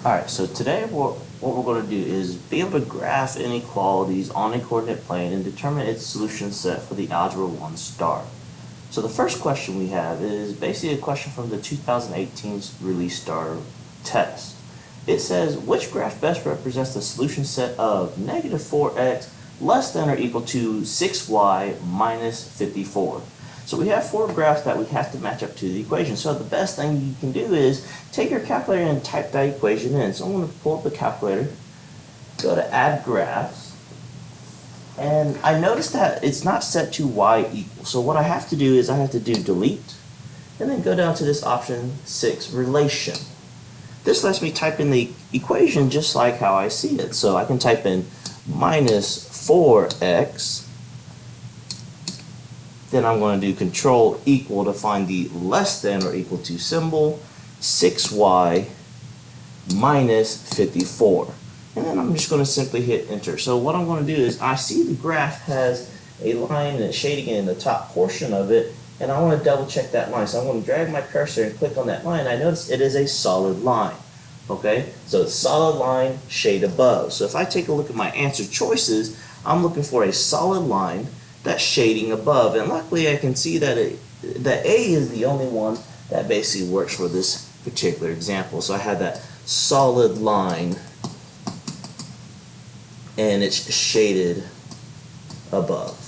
Alright, so today what we're going to do is be able to graph inequalities on a coordinate plane and determine its solution set for the Algebra 1 STAAR. So the first question we have is basically a question from the 2018 release STAAR test. It says, which graph best represents the solution set of negative 4x less than or equal to 6y minus 54? So we have four graphs that we have to match up to the equation. So the best thing you can do is take your calculator and type that equation in. So I'm going to pull up the calculator, go to add graphs, and I noticed that it's not set to y equals. So what I have to do is I have to do delete, and then go down to this option 6, relation. This lets me type in the equation just like how I see it. So I can type in minus 4x, then I'm going to do control equal to find the less than or equal to symbol, 6y minus 54. And then I'm just going to simply hit enter. So what I'm going to do is I see the graph has a line and it's shading in the top portion of it, and I want to double check that line. So I'm going to drag my cursor and click on that line. I notice it is a solid line. Okay, so it's solid line, shade above. So if I take a look at my answer choices, I'm looking for a solid line that's shading above, and luckily I can see that that A is the only one that basically works for this particular example. So I have that solid line and it's shaded above.